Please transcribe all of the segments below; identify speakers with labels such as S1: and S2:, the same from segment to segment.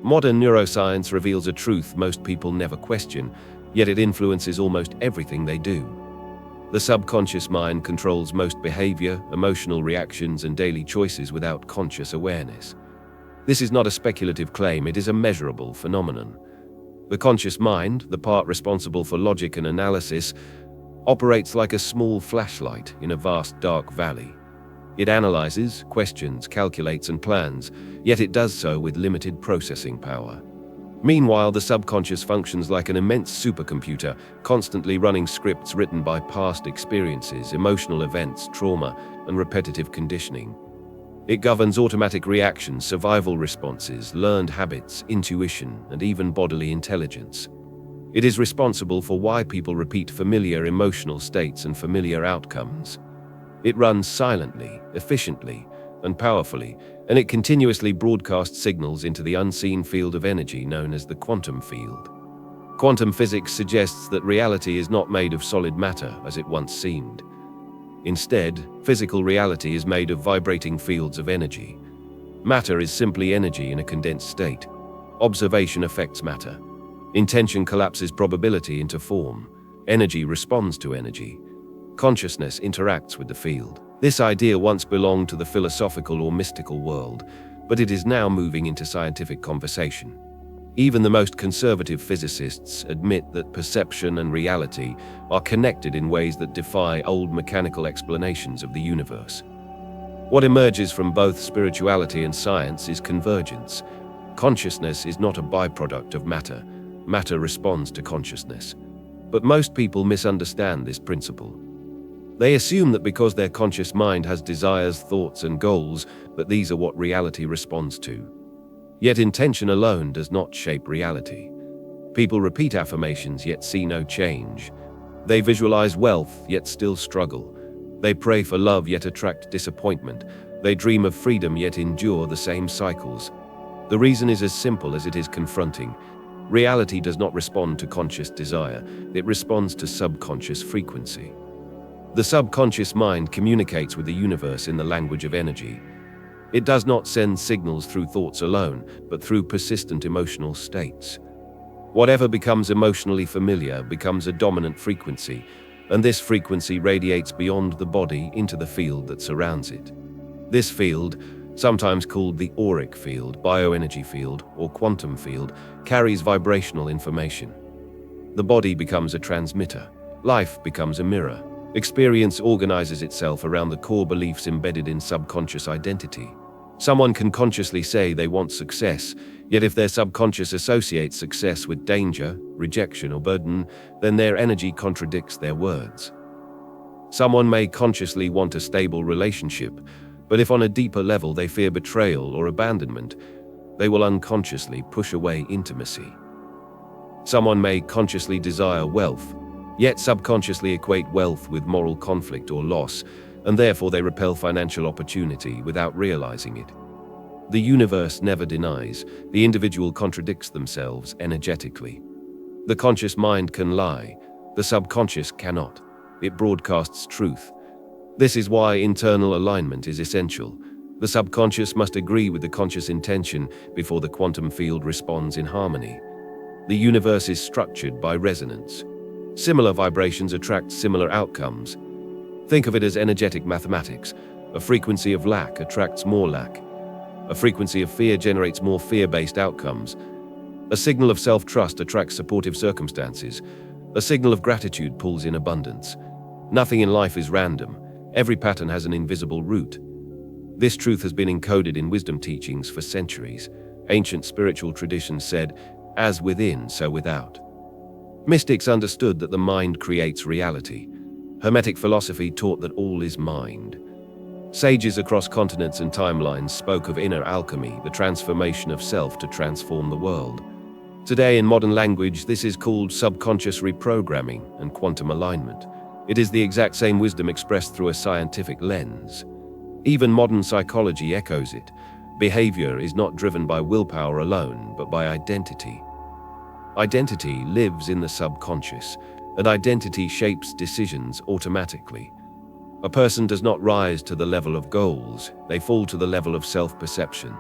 S1: Modern neuroscience reveals a truth most people never question, yet it influences almost everything they do. The subconscious mind controls most behavior, emotional reactions, and daily choices without conscious awareness. This is not a speculative claim, it is a measurable phenomenon. The conscious mind, the part responsible for logic and analysis, operates like a small flashlight in a vast dark valley. It analyzes, questions, calculates, and plans, yet it does so with limited processing power. Meanwhile, the subconscious functions like an immense supercomputer, constantly running scripts written by past experiences, emotional events, trauma, and repetitive conditioning. It governs automatic reactions, survival responses, learned habits, intuition, and even bodily intelligence. It is responsible for why people repeat familiar emotional states and familiar outcomes. It runs silently, efficiently, and powerfully, and it continuously broadcasts signals into the unseen field of energy known as the quantum field. Quantum physics suggests that reality is not made of solid matter as it once seemed. Instead, physical reality is made of vibrating fields of energy. Matter is simply energy in a condensed state. Observation affects matter. Intention collapses probability into form. Energy responds to energy. Consciousness interacts with the field. This idea once belonged to the philosophical or mystical world, but it is now moving into scientific conversation. Even the most conservative physicists admit that perception and reality are connected in ways that defy old mechanical explanations of the universe. What emerges from both spirituality and science is convergence. Consciousness is not a byproduct of matter. Matter responds to consciousness. But most people misunderstand this principle. They assume that because their conscious mind has desires, thoughts, and goals, that these are what reality responds to. Yet intention alone does not shape reality. People repeat affirmations yet see no change. They visualize wealth yet still struggle. They pray for love yet attract disappointment. They dream of freedom yet endure the same cycles. The reason is as simple as it is confronting. Reality does not respond to conscious desire, it responds to subconscious frequency. The subconscious mind communicates with the universe in the language of energy. It does not send signals through thoughts alone, but through persistent emotional states. Whatever becomes emotionally familiar becomes a dominant frequency, and this frequency radiates beyond the body into the field that surrounds it. This field, sometimes called the auric field, bioenergy field, or quantum field, carries vibrational information. The body becomes a transmitter. Life becomes a mirror. Experience organizes itself around the core beliefs embedded in subconscious identity. Someone can consciously say they want success, yet if their subconscious associates success with danger, rejection, or burden, then their energy contradicts their words. Someone may consciously want a stable relationship, but if on a deeper level they fear betrayal or abandonment, they will unconsciously push away intimacy. Someone may consciously desire wealth, yet subconsciously equate wealth with moral conflict or loss, and therefore they repel financial opportunity without realizing it. The universe never denies, the individual contradicts themselves energetically. The conscious mind can lie, the subconscious cannot. It broadcasts truth. This is why internal alignment is essential. The subconscious must agree with the conscious intention before the quantum field responds in harmony. The universe is structured by resonance. Similar vibrations attract similar outcomes. Think of it as energetic mathematics. A frequency of lack attracts more lack. A frequency of fear generates more fear-based outcomes. A signal of self-trust attracts supportive circumstances. A signal of gratitude pulls in abundance. Nothing in life is random. Every pattern has an invisible root. This truth has been encoded in wisdom teachings for centuries. Ancient spiritual traditions said, "As within, so without." Mystics understood that the mind creates reality. Hermetic philosophy taught that all is mind. Sages across continents and timelines spoke of inner alchemy, the transformation of self to transform the world. Today, in modern language, this is called subconscious reprogramming and quantum alignment. It is the exact same wisdom expressed through a scientific lens. Even modern psychology echoes it. Behavior is not driven by willpower alone, but by identity. Identity lives in the subconscious, and identity shapes decisions automatically. A person does not rise to the level of goals, they fall to the level of self-perception.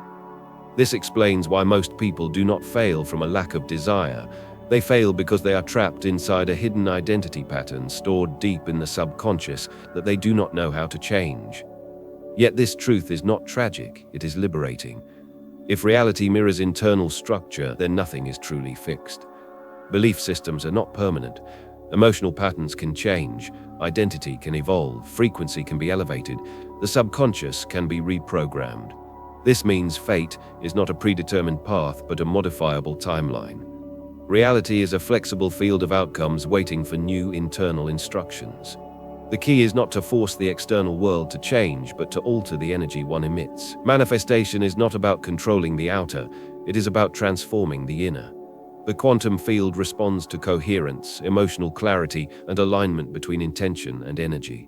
S1: This explains why most people do not fail from a lack of desire. They fail because they are trapped inside a hidden identity pattern stored deep in the subconscious that they do not know how to change. Yet this truth is not tragic, it is liberating. If reality mirrors internal structure, then nothing is truly fixed. Belief systems are not permanent. Emotional patterns can change, identity can evolve, frequency can be elevated, the subconscious can be reprogrammed. This means fate is not a predetermined path but a modifiable timeline. Reality is a flexible field of outcomes waiting for new internal instructions. The key is not to force the external world to change, but to alter the energy one emits. Manifestation is not about controlling the outer, it is about transforming the inner. The quantum field responds to coherence, emotional clarity, and alignment between intention and energy.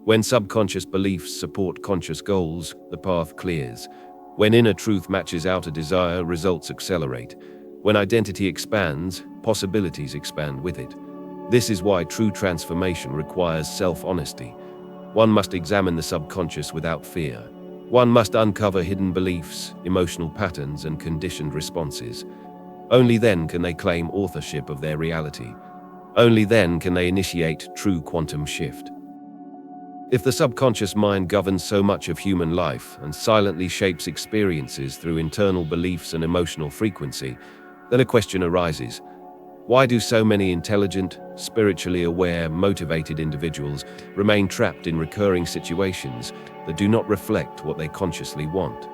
S1: When subconscious beliefs support conscious goals, the path clears. When inner truth matches outer desire, results accelerate. When identity expands, possibilities expand with it. This is why true transformation requires self-honesty. One must examine the subconscious without fear. One must uncover hidden beliefs, emotional patterns, and conditioned responses. Only then can they claim authorship of their reality. Only then can they initiate true quantum shift. If the subconscious mind governs so much of human life and silently shapes experiences through internal beliefs and emotional frequency, then a question arises. Why do so many intelligent, spiritually aware, motivated individuals remain trapped in recurring situations that do not reflect what they consciously want?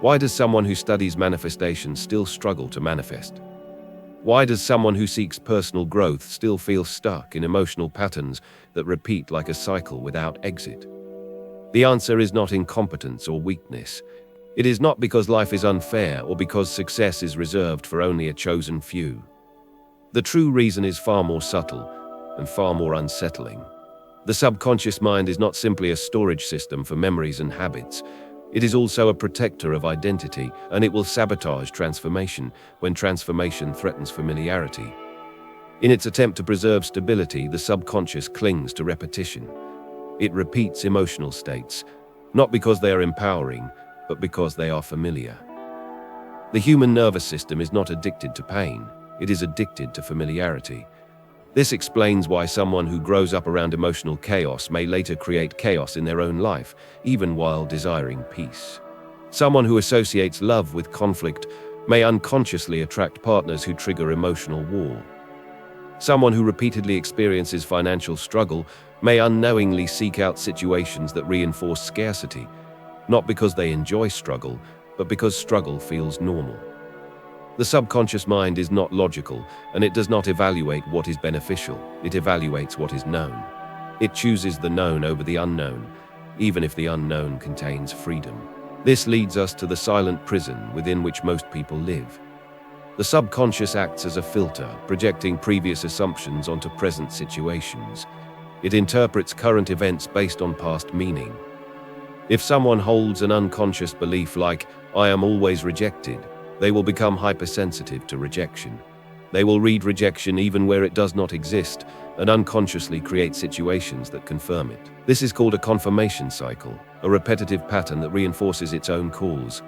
S1: Why does someone who studies manifestation still struggle to manifest? Why does someone who seeks personal growth still feel stuck in emotional patterns that repeat like a cycle without exit? The answer is not incompetence or weakness. It is not because life is unfair or because success is reserved for only a chosen few. The true reason is far more subtle and far more unsettling. The subconscious mind is not simply a storage system for memories and habits. It is also a protector of identity, and it will sabotage transformation when transformation threatens familiarity. In its attempt to preserve stability, the subconscious clings to repetition. It repeats emotional states, not because they are empowering, but because they are familiar. The human nervous system is not addicted to pain. It is addicted to familiarity. This explains why someone who grows up around emotional chaos may later create chaos in their own life, even while desiring peace. Someone who associates love with conflict may unconsciously attract partners who trigger emotional war. Someone who repeatedly experiences financial struggle may unknowingly seek out situations that reinforce scarcity, not because they enjoy struggle, but because struggle feels normal. The subconscious mind is not logical, and it does not evaluate what is beneficial. It evaluates what is known. It chooses the known over the unknown, even if the unknown contains freedom. This leads us to the silent prison within which most people live. The subconscious acts as a filter, projecting previous assumptions onto present situations. It interprets current events based on past meaning. If someone holds an unconscious belief like, "I am always rejected," they will become hypersensitive to rejection. They will read rejection even where it does not exist, and unconsciously create situations that confirm it. This is called a confirmation cycle, a repetitive pattern that reinforces its own cause.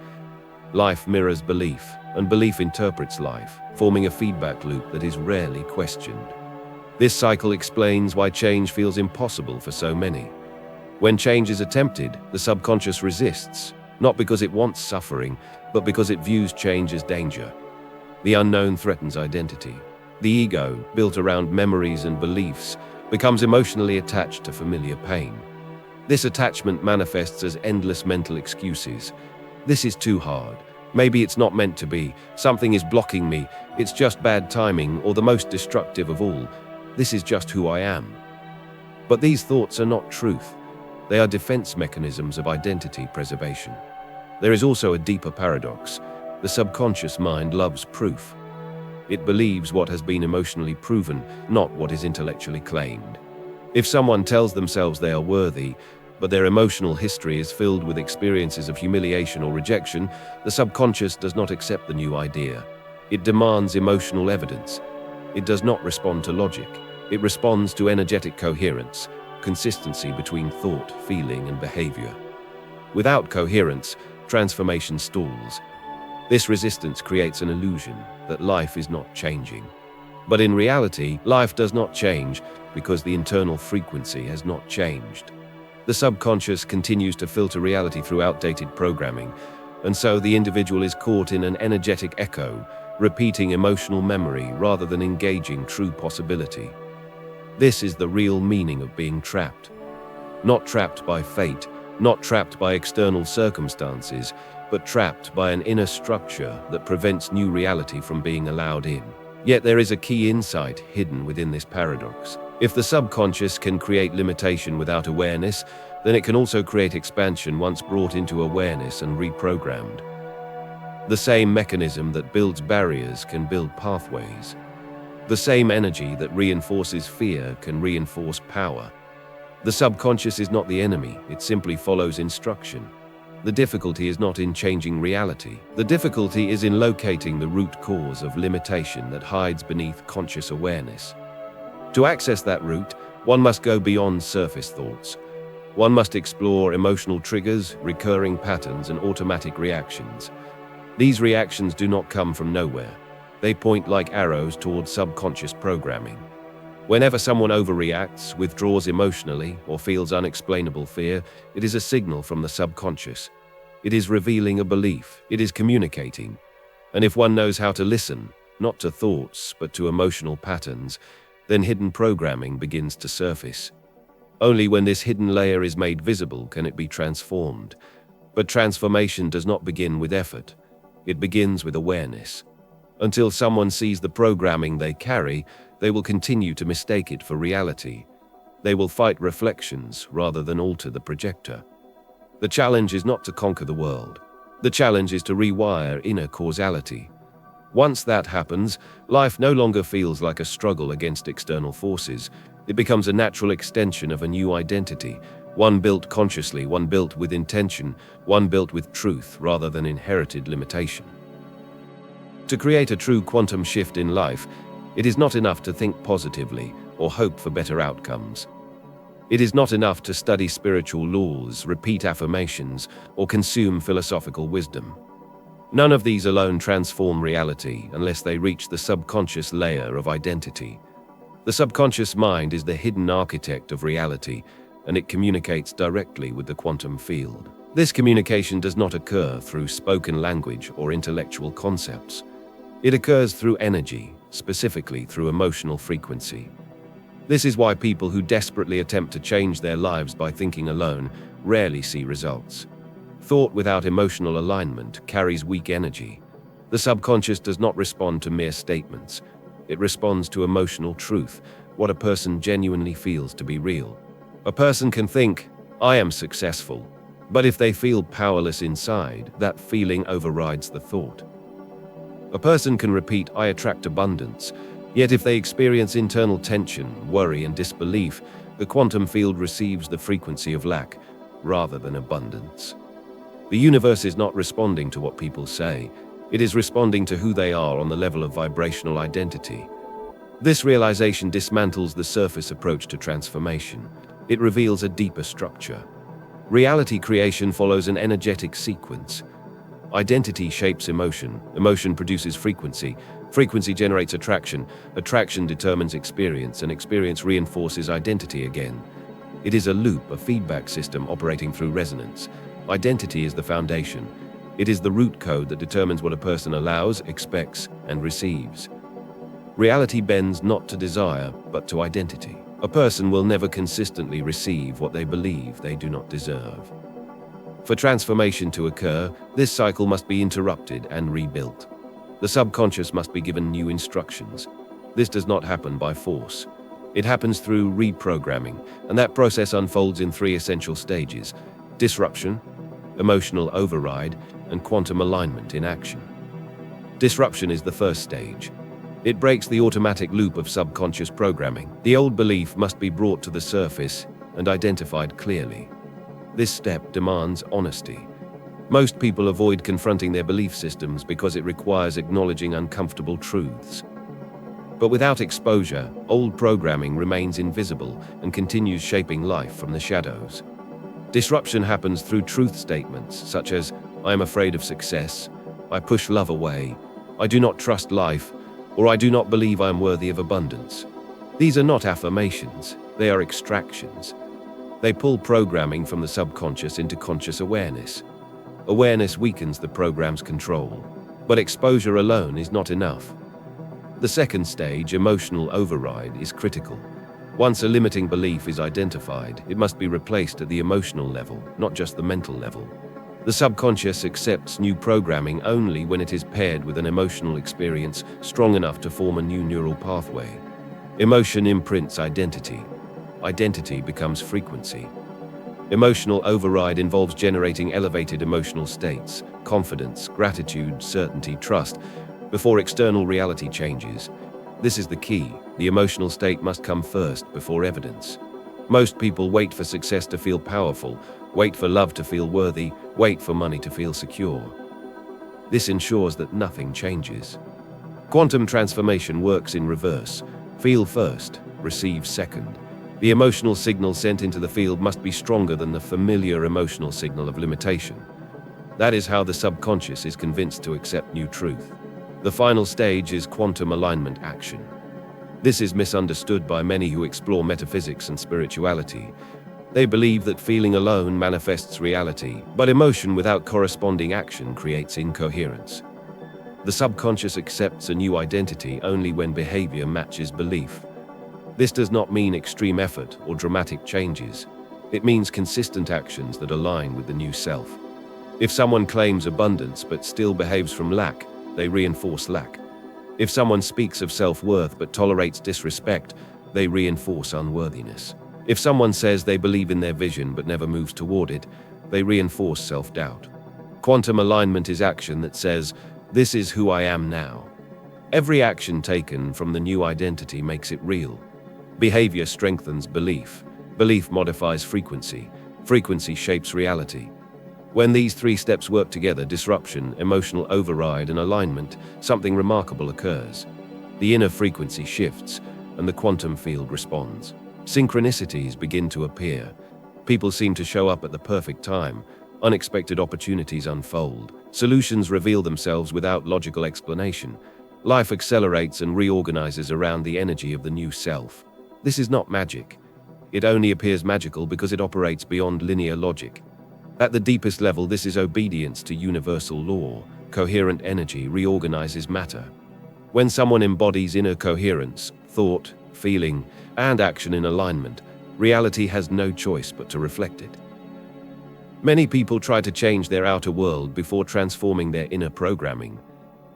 S1: Life mirrors belief, and belief interprets life, forming a feedback loop that is rarely questioned. This cycle explains why change feels impossible for so many. When change is attempted, the subconscious resists, not because it wants suffering, but because it views change as danger. The unknown threatens identity. The ego, built around memories and beliefs, becomes emotionally attached to familiar pain. This attachment manifests as endless mental excuses. This is too hard. Maybe it's not meant to be. Something is blocking me. It's just bad timing, or the most destructive of all. This is just who I am. But these thoughts are not truth. They are defense mechanisms of identity preservation. There is also a deeper paradox. The subconscious mind loves proof. It believes what has been emotionally proven, not what is intellectually claimed. If someone tells themselves they are worthy, but their emotional history is filled with experiences of humiliation or rejection, the subconscious does not accept the new idea. It demands emotional evidence. It does not respond to logic. It responds to energetic coherence, consistency between thought, feeling, and behavior. Without coherence, transformation stalls. This resistance creates an illusion that life is not changing. But in reality, life does not change because the internal frequency has not changed. The subconscious continues to filter reality through outdated programming, and so the individual is caught in an energetic echo, repeating emotional memory rather than engaging true possibility. This is the real meaning of being trapped. Not trapped by fate, not trapped by external circumstances, but trapped by an inner structure that prevents new reality from being allowed in. Yet there is a key insight hidden within this paradox. If the subconscious can create limitation without awareness, then it can also create expansion once brought into awareness and reprogrammed. The same mechanism that builds barriers can build pathways. The same energy that reinforces fear can reinforce power. The subconscious is not the enemy, it simply follows instruction. The difficulty is not in changing reality. The difficulty is in locating the root cause of limitation that hides beneath conscious awareness. To access that root, one must go beyond surface thoughts. One must explore emotional triggers, recurring patterns, and automatic reactions. These reactions do not come from nowhere. They point like arrows toward subconscious programming. Whenever someone overreacts, withdraws emotionally, or feels unexplainable fear, it is a signal from the subconscious. It is revealing a belief. It is communicating. And if one knows how to listen, not to thoughts, but to emotional patterns, then hidden programming begins to surface. Only when this hidden layer is made visible can it be transformed. But transformation does not begin with effort. It begins with awareness. Until someone sees the programming they carry, they will continue to mistake it for reality. They will fight reflections rather than alter the projector. The challenge is not to conquer the world. The challenge is to rewire inner causality. Once that happens, life no longer feels like a struggle against external forces. It becomes a natural extension of a new identity, one built consciously, one built with intention, one built with truth rather than inherited limitation. To create a true quantum shift in life, it is not enough to think positively or hope for better outcomes. It is not enough to study spiritual laws, repeat affirmations, or consume philosophical wisdom. None of these alone transform reality unless they reach the subconscious layer of identity. The subconscious mind is the hidden architect of reality, and it communicates directly with the quantum field. This communication does not occur through spoken language or intellectual concepts. It occurs through energy, specifically through emotional frequency. This is why people who desperately attempt to change their lives by thinking alone rarely see results. Thought without emotional alignment carries weak energy. The subconscious does not respond to mere statements. It responds to emotional truth, what a person genuinely feels to be real. A person can think, "I am successful," but if they feel powerless inside, that feeling overrides the thought. A person can repeat, "I attract abundance," yet if they experience internal tension, worry, and disbelief, the quantum field receives the frequency of lack rather than abundance. The universe is not responding to what people say. It is responding to who they are on the level of vibrational identity. This realization dismantles the surface approach to transformation. It reveals a deeper structure. Reality creation follows an energetic sequence. Identity shapes emotion. Emotion produces frequency. Frequency generates attraction. Attraction determines experience, and experience reinforces identity again. It is a loop, a feedback system operating through resonance. Identity is the foundation. It is the root code that determines what a person allows, expects, and receives. Reality bends not to desire, but to identity. A person will never consistently receive what they believe they do not deserve. For transformation to occur, this cycle must be interrupted and rebuilt. The subconscious must be given new instructions. This does not happen by force. It happens through reprogramming, and that process unfolds in three essential stages: disruption, emotional override, and quantum alignment in action. Disruption is the first stage. It breaks the automatic loop of subconscious programming. The old belief must be brought to the surface and identified clearly. This step demands honesty. Most people avoid confronting their belief systems because it requires acknowledging uncomfortable truths. But without exposure, old programming remains invisible and continues shaping life from the shadows. Disruption happens through truth statements such as, "I am afraid of success," I push love away, I do not trust life, or I do not believe I am worthy of abundance. These are not affirmations, they are extractions. They pull programming from the subconscious into conscious awareness. Awareness weakens the program's control, but exposure alone is not enough. The second stage, emotional override, is critical. Once a limiting belief is identified, it must be replaced at the emotional level, not just the mental level. The subconscious accepts new programming only when it is paired with an emotional experience strong enough to form a new neural pathway. Emotion imprints identity. Identity becomes frequency. Emotional override involves generating elevated emotional states, confidence, gratitude, certainty, trust, before external reality changes. This is the key. The emotional state must come first before evidence. Most people wait for success to feel powerful, wait for love to feel worthy, wait for money to feel secure. This ensures that nothing changes. Quantum transformation works in reverse. Feel first, receive second. The emotional signal sent into the field must be stronger than the familiar emotional signal of limitation. That is how the subconscious is convinced to accept new truth. The final stage is quantum alignment action. This is misunderstood by many who explore metaphysics and spirituality. They believe that feeling alone manifests reality, but emotion without corresponding action creates incoherence. The subconscious accepts a new identity only when behavior matches belief. This does not mean extreme effort or dramatic changes. It means consistent actions that align with the new self. If someone claims abundance but still behaves from lack, they reinforce lack. If someone speaks of self-worth but tolerates disrespect, they reinforce unworthiness. If someone says they believe in their vision but never moves toward it, they reinforce self-doubt. Quantum alignment is action that says, "This is who I am now." Every action taken from the new identity makes it real. Behavior strengthens belief. Belief modifies frequency. Frequency shapes reality. When these three steps work together, disruption, emotional override, and alignment, something remarkable occurs. The inner frequency shifts, and the quantum field responds. Synchronicities begin to appear. People seem to show up at the perfect time. Unexpected opportunities unfold. Solutions reveal themselves without logical explanation. Life accelerates and reorganizes around the energy of the new self. This is not magic. It only appears magical because it operates beyond linear logic. At the deepest level, this is obedience to universal law. Coherent energy reorganizes matter. When someone embodies inner coherence, thought, feeling, and action in alignment, reality has no choice but to reflect it. Many people try to change their outer world before transforming their inner programming.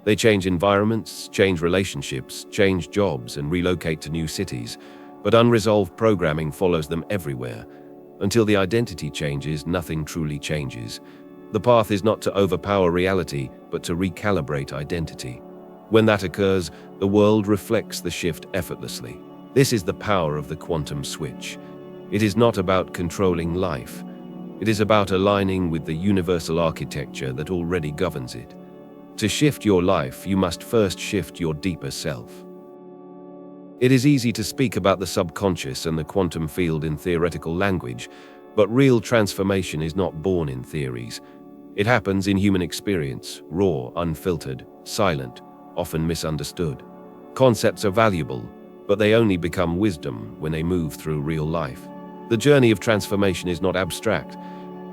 S1: They change environments, change relationships, change jobs, and relocate to new cities. But unresolved programming follows them everywhere. Until the identity changes, nothing truly changes. The path is not to overpower reality, but to recalibrate identity. When that occurs, the world reflects the shift effortlessly. This is the power of the quantum switch. It is not about controlling life. It is about aligning with the universal architecture that already governs it. To shift your life, you must first shift your deeper self. It is easy to speak about the subconscious and the quantum field in theoretical language, but real transformation is not born in theories. It happens in human experience, raw, unfiltered, silent, often misunderstood. Concepts are valuable, but they only become wisdom when they move through real life. The journey of transformation is not abstract.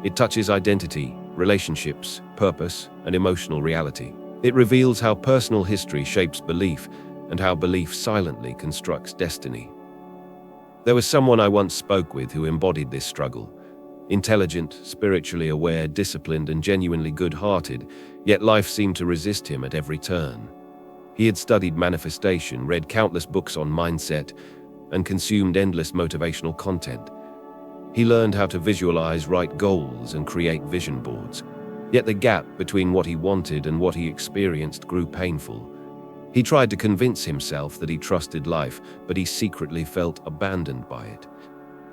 S1: It touches identity, relationships, purpose, and emotional reality. It reveals how personal history shapes belief, and how belief silently constructs destiny. There was someone I once spoke with who embodied this struggle. Intelligent, spiritually aware, disciplined, and genuinely good-hearted, yet life seemed to resist him at every turn. He had studied manifestation, read countless books on mindset, and consumed endless motivational content. He learned how to visualize, write goals, and create vision boards. Yet the gap between what he wanted and what he experienced grew painful. He tried to convince himself that he trusted life, but he secretly felt abandoned by it.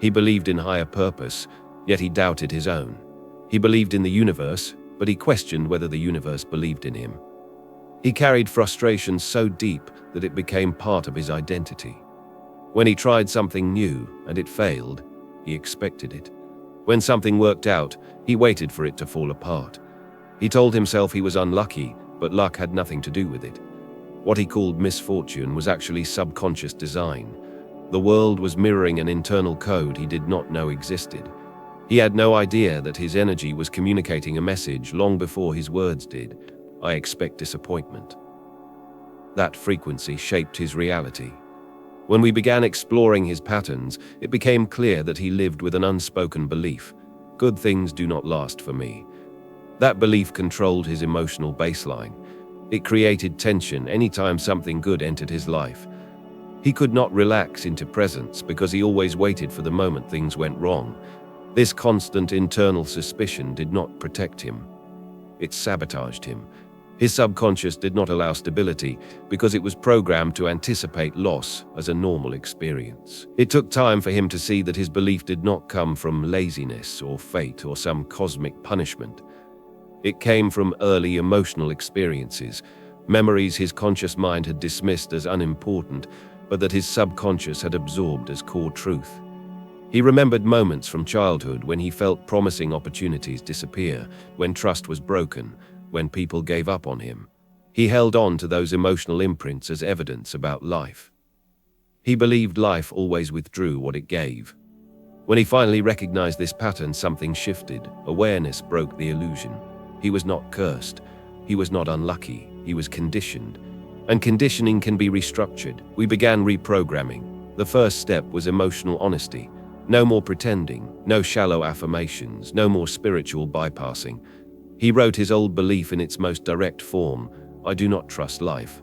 S1: He believed in higher purpose, yet he doubted his own. He believed in the universe, but he questioned whether the universe believed in him. He carried frustration so deep that it became part of his identity. When he tried something new and it failed, he expected it. When something worked out, he waited for it to fall apart. He told himself he was unlucky, but luck had nothing to do with it. What he called misfortune was actually subconscious design. The world was mirroring an internal code he did not know existed. He had no idea that his energy was communicating a message long before his words did. I expect disappointment. That frequency shaped his reality. When we began exploring his patterns, it became clear that he lived with an unspoken belief: good things do not last for me. That belief controlled his emotional baseline. It created tension anytime something good entered his life. He could not relax into presence because he always waited for the moment things went wrong. This constant internal suspicion did not protect him. It sabotaged him. His subconscious did not allow stability because it was programmed to anticipate loss as a normal experience. It took time for him to see that his belief did not come from laziness or fate or some cosmic punishment. It came from early emotional experiences, memories his conscious mind had dismissed as unimportant, but that his subconscious had absorbed as core truth. He remembered moments from childhood when he felt promising opportunities disappear, when trust was broken, when people gave up on him. He held on to those emotional imprints as evidence about life. He believed life always withdrew what it gave. When he finally recognized this pattern, something shifted. Awareness broke the illusion. He was not cursed. He was not unlucky. He was conditioned. And conditioning can be restructured. We began reprogramming. The first step was emotional honesty. No more pretending, no shallow affirmations, no more spiritual bypassing. He wrote his old belief in its most direct form: I do not trust life.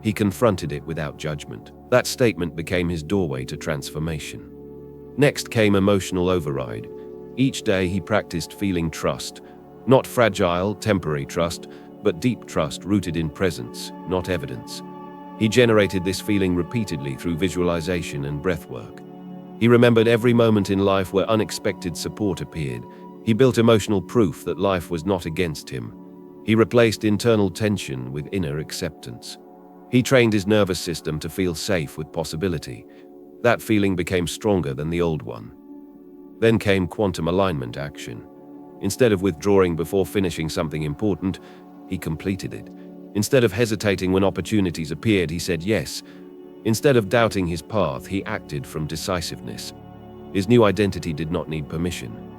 S1: He confronted it without judgment. That statement became his doorway to transformation. Next came emotional override. Each day he practiced feeling trust. Not fragile, temporary trust, but deep trust rooted in presence, not evidence. He generated this feeling repeatedly through visualization and breathwork. He remembered every moment in life where unexpected support appeared. He built emotional proof that life was not against him. He replaced internal tension with inner acceptance. He trained his nervous system to feel safe with possibility. That feeling became stronger than the old one. Then came quantum alignment action. Instead of withdrawing before finishing something important, he completed it. Instead of hesitating when opportunities appeared, he said yes. Instead of doubting his path, he acted from decisiveness. His new identity did not need permission.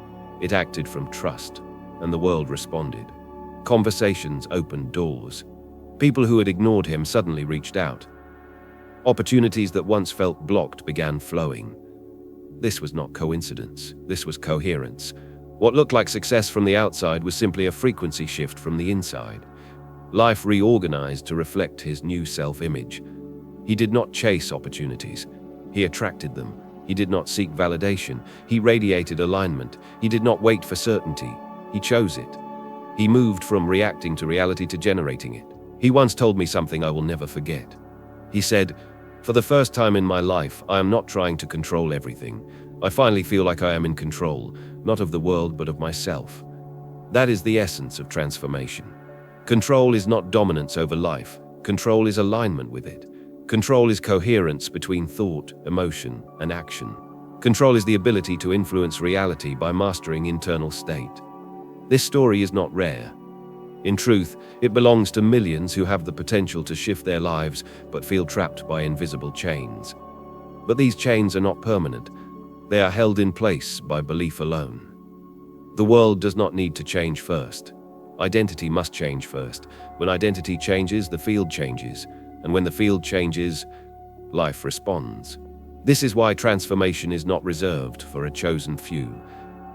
S1: It acted from trust, and the world responded. Conversations opened doors. People who had ignored him suddenly reached out. Opportunities that once felt blocked began flowing. This was not coincidence. This was coherence. What looked like success from the outside was simply a frequency shift from the inside. Life reorganized to reflect his new self-image. He did not chase opportunities. He attracted them. He did not seek validation. He radiated alignment. He did not wait for certainty. He chose it. He moved from reacting to reality to generating it. He once told me something I will never forget. He said, "For the first time in my life, I am not trying to control everything. I finally feel like I am in control, not of the world, but of myself." That is the essence of transformation. Control is not dominance over life. Control is alignment with it. Control is coherence between thought, emotion, and action. Control is the ability to influence reality by mastering internal state. This story is not rare. In truth, it belongs to millions who have the potential to shift their lives but feel trapped by invisible chains. But these chains are not permanent. They are held in place by belief alone. The world does not need to change first. Identity must change first. When identity changes, the field changes. And when the field changes, life responds. This is why transformation is not reserved for a chosen few.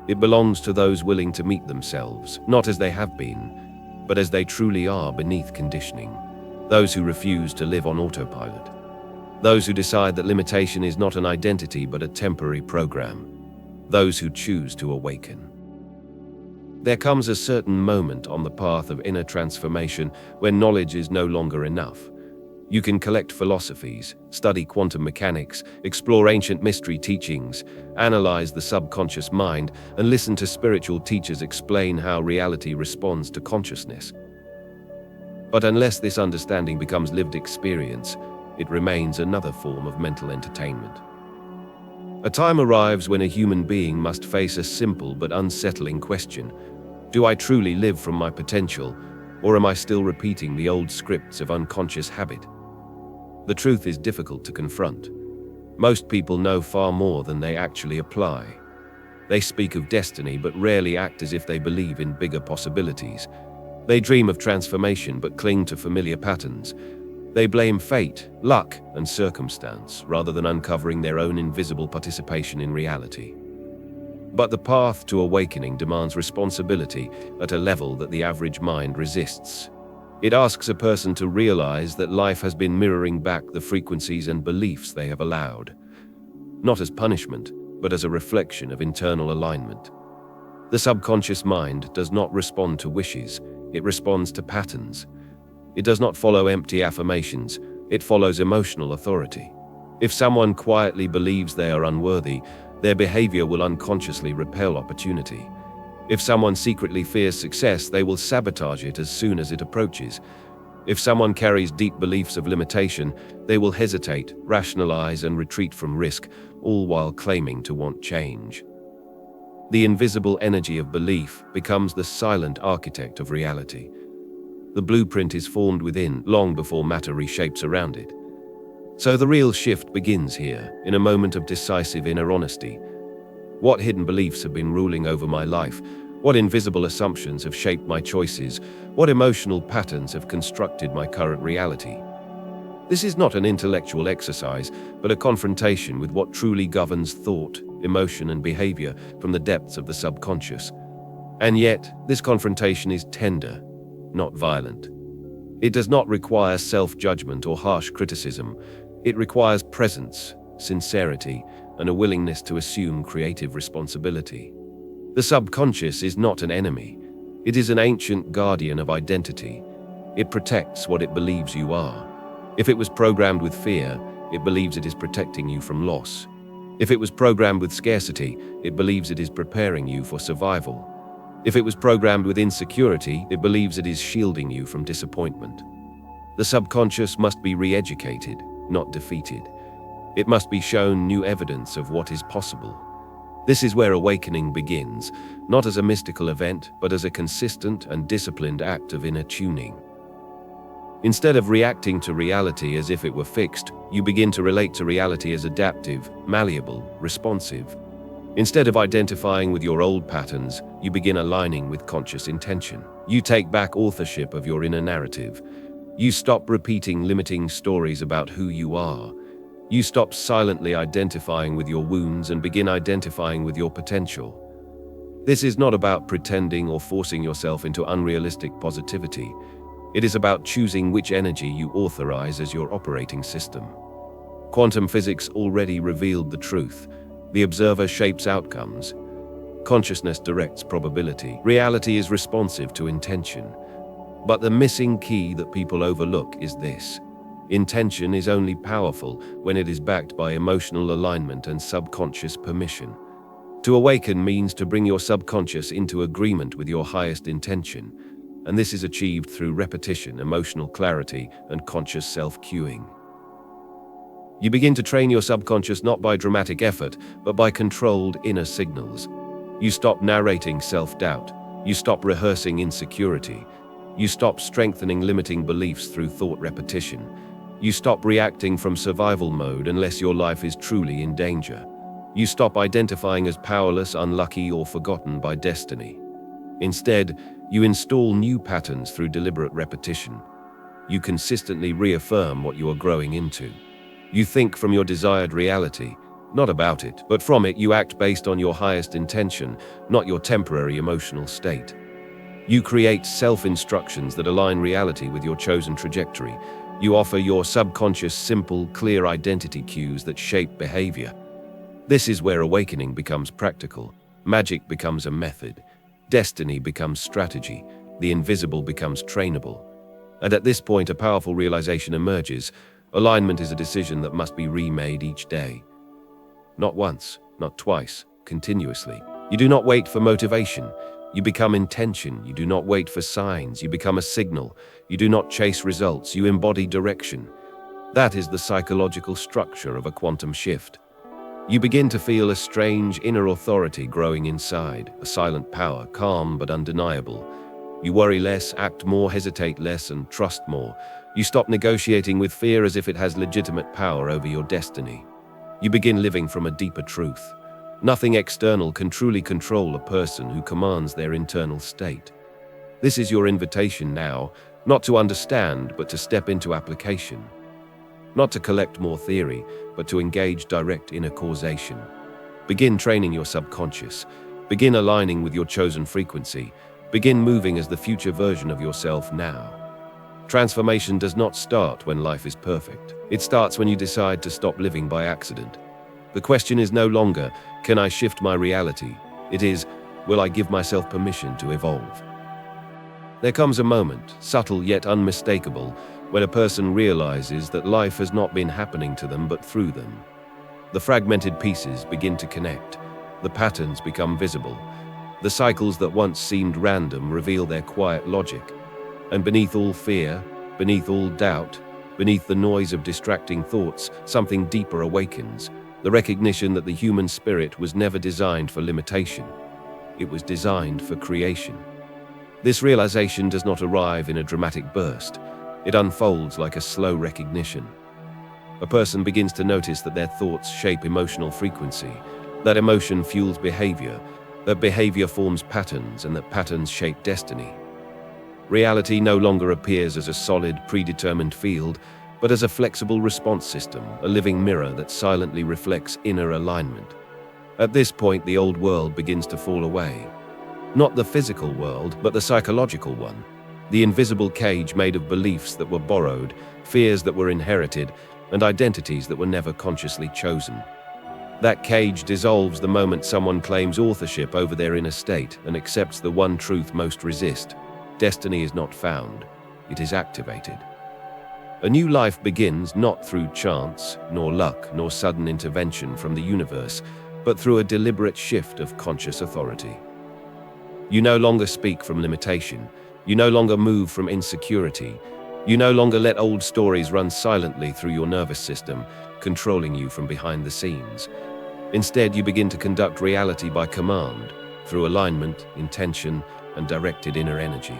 S1: It belongs to those willing to meet themselves, not as they have been, but as they truly are beneath conditioning. Those who refuse to live on autopilot. Those who decide that limitation is not an identity but a temporary program. Those who choose to awaken. There comes a certain moment on the path of inner transformation when knowledge is no longer enough. You can collect philosophies, study quantum mechanics, explore ancient mystery teachings, analyze the subconscious mind, and listen to spiritual teachers explain how reality responds to consciousness. But unless this understanding becomes lived experience, it remains another form of mental entertainment. A time arrives when a human being must face a simple but unsettling question. Do I truly live from my potential, Or am I still repeating the old scripts of unconscious habit? The truth is difficult to confront. Most people know far more than they actually apply. They speak of destiny but rarely act as if they believe in bigger possibilities. They dream of transformation but cling to familiar patterns. They blame fate, luck, and circumstance rather than uncovering their own invisible participation in reality. But the path to awakening demands responsibility at a level that the average mind resists. It asks a person to realize that life has been mirroring back the frequencies and beliefs they have allowed, not as punishment, but as a reflection of internal alignment. The subconscious mind does not respond to wishes, it responds to patterns. It does not follow empty affirmations, it follows emotional authority. If someone quietly believes they are unworthy, their behavior will unconsciously repel opportunity. If someone secretly fears success, they will sabotage it as soon as it approaches. If someone carries deep beliefs of limitation, they will hesitate, rationalize, and retreat from risk, all while claiming to want change. The invisible energy of belief becomes the silent architect of reality. The blueprint is formed within, long before matter reshapes around it. So the real shift begins here, in a moment of decisive inner honesty. What hidden beliefs have been ruling over my life? What invisible assumptions have shaped my choices? What emotional patterns have constructed my current reality? This is not an intellectual exercise, but a confrontation with what truly governs thought, emotion, and behavior from the depths of the subconscious. And yet, this confrontation is tender, not violent. It does not require self-judgment or harsh criticism. It requires presence, sincerity, and a willingness to assume creative responsibility. The subconscious is not an enemy. It is an ancient guardian of identity. It protects what it believes you are. If it was programmed with fear, it believes it is protecting you from loss. If it was programmed with scarcity, it believes it is preparing you for survival. If it was programmed with insecurity, it believes it is shielding you from disappointment. The subconscious must be re-educated, not defeated. It must be shown new evidence of what is possible. This is where awakening begins, not as a mystical event, but as a consistent and disciplined act of inner tuning. Instead of reacting to reality as if it were fixed, you begin to relate to reality as adaptive, malleable, responsive. Instead of identifying with your old patterns, you begin aligning with conscious intention. You take back authorship of your inner narrative. You stop repeating limiting stories about who you are. You stop silently identifying with your wounds and begin identifying with your potential. This is not about pretending or forcing yourself into unrealistic positivity. It is about choosing which energy you authorize as your operating system. Quantum physics already revealed the truth. The observer shapes outcomes. Consciousness directs probability. Reality is responsive to intention. But the missing key that people overlook is this. Intention is only powerful when it is backed by emotional alignment and subconscious permission. To awaken means to bring your subconscious into agreement with your highest intention, and this is achieved through repetition, emotional clarity, and conscious self-cueing. You begin to train your subconscious not by dramatic effort, but by controlled inner signals. You stop narrating self-doubt. You stop rehearsing insecurity. You stop strengthening limiting beliefs through thought repetition. You stop reacting from survival mode unless your life is truly in danger. You stop identifying as powerless, unlucky, or forgotten by destiny. Instead, you install new patterns through deliberate repetition. You consistently reaffirm what you are growing into. You think from your desired reality, not about it, but from it you act based on your highest intention, not your temporary emotional state. You create self-instructions that align reality with your chosen trajectory. You offer your subconscious simple, clear identity cues that shape behavior. This is where awakening becomes practical. Magic becomes a method. Destiny becomes strategy. The invisible becomes trainable. And at this point, a powerful realization emerges. Alignment is a decision that must be remade each day. Not once, not twice, continuously. You do not wait for motivation. You become intention. You do not wait for signs. You become a signal. You do not chase results. You embody direction. That is the psychological structure of a quantum shift. You begin to feel a strange inner authority growing inside, a silent power, calm but undeniable. You worry less, act more, hesitate less, and trust more. You stop negotiating with fear as if it has legitimate power over your destiny. You begin living from a deeper truth. Nothing external can truly control a person who commands their internal state. This is your invitation now, not to understand, but to step into application. Not to collect more theory, but to engage direct inner causation. Begin training your subconscious. Begin aligning with your chosen frequency. Begin moving as the future version of yourself now. Transformation does not start when life is perfect. It starts when you decide to stop living by accident. The question is no longer, can I shift my reality? It is, will I give myself permission to evolve? There comes a moment, subtle yet unmistakable, when a person realizes that life has not been happening to them but through them. The fragmented pieces begin to connect. The patterns become visible. The cycles that once seemed random reveal their quiet logic. And beneath all fear, beneath all doubt, beneath the noise of distracting thoughts, something deeper awakens. The recognition that the human spirit was never designed for limitation. It was designed for creation. This realization does not arrive in a dramatic burst. It unfolds like a slow recognition. A person begins to notice that their thoughts shape emotional frequency, that emotion fuels behavior, that behavior forms patterns, and that patterns shape destiny. Reality no longer appears as a solid, predetermined field, but as a flexible response system, a living mirror that silently reflects inner alignment. At this point, the old world begins to fall away. Not the physical world, but the psychological one. The invisible cage made of beliefs that were borrowed, fears that were inherited, and identities that were never consciously chosen. That cage dissolves the moment someone claims authorship over their inner state and accepts the one truth most resist. Destiny is not found, it is activated. A new life begins not through chance, nor luck, nor sudden intervention from the universe, but through a deliberate shift of conscious authority. You no longer speak from limitation. You no longer move from insecurity. You no longer let old stories run silently through your nervous system, controlling you from behind the scenes. Instead, you begin to conduct reality by command, through alignment, intention, and directed inner energy.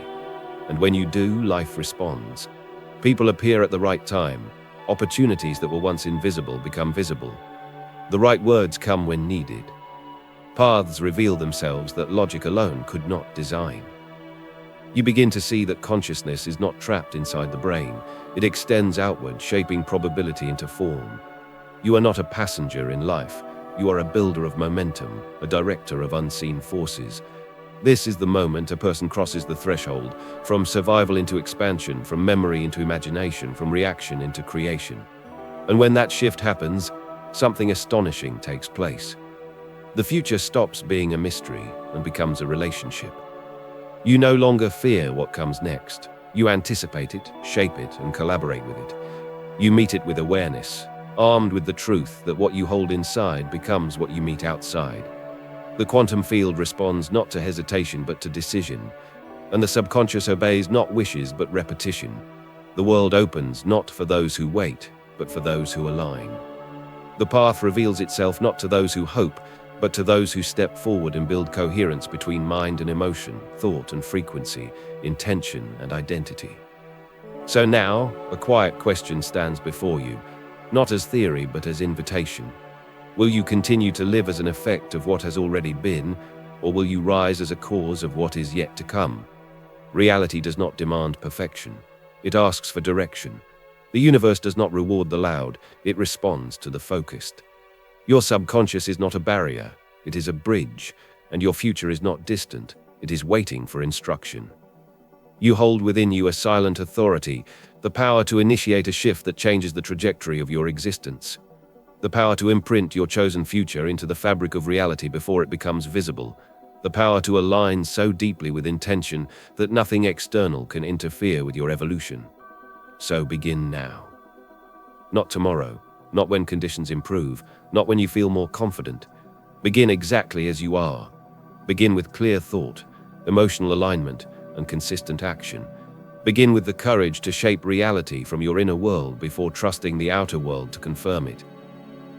S1: And when you do, life responds. People appear at the right time. Opportunities that were once invisible become visible. The right words come when needed. Paths reveal themselves that logic alone could not design. You begin to see that consciousness is not trapped inside the brain. It extends outward, shaping probability into form. You are not a passenger in life. You are a builder of momentum, a director of unseen forces. This is the moment a person crosses the threshold, from survival into expansion, from memory into imagination, from reaction into creation. And when that shift happens, something astonishing takes place. The future stops being a mystery and becomes a relationship. You no longer fear what comes next. You anticipate it, shape it, and collaborate with it. You meet it with awareness, armed with the truth that what you hold inside becomes what you meet outside. The quantum field responds not to hesitation but to decision, and the subconscious obeys not wishes but repetition. The world opens not for those who wait, but for those who align. The path reveals itself not to those who hope, but to those who step forward and build coherence between mind and emotion, thought and frequency, intention and identity. So now, a quiet question stands before you, not as theory but as invitation. Will you continue to live as an effect of what has already been, or will you rise as a cause of what is yet to come? Reality does not demand perfection. It asks for direction. The universe does not reward the loud, it responds to the focused. Your subconscious is not a barrier, it is a bridge, and your future is not distant, it is waiting for instruction. You hold within you a silent authority, the power to initiate a shift that changes the trajectory of your existence. The power to imprint your chosen future into the fabric of reality before it becomes visible. The power to align so deeply with intention that nothing external can interfere with your evolution. So begin now. Not tomorrow, not when conditions improve, not when you feel more confident. Begin exactly as you are. Begin with clear thought, emotional alignment, and consistent action. Begin with the courage to shape reality from your inner world before trusting the outer world to confirm it.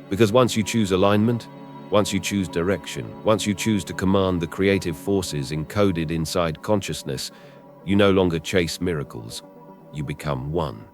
S1: Because once you choose alignment, once you choose direction, once you choose to command the creative forces encoded inside consciousness, You no longer chase miracles, you become one.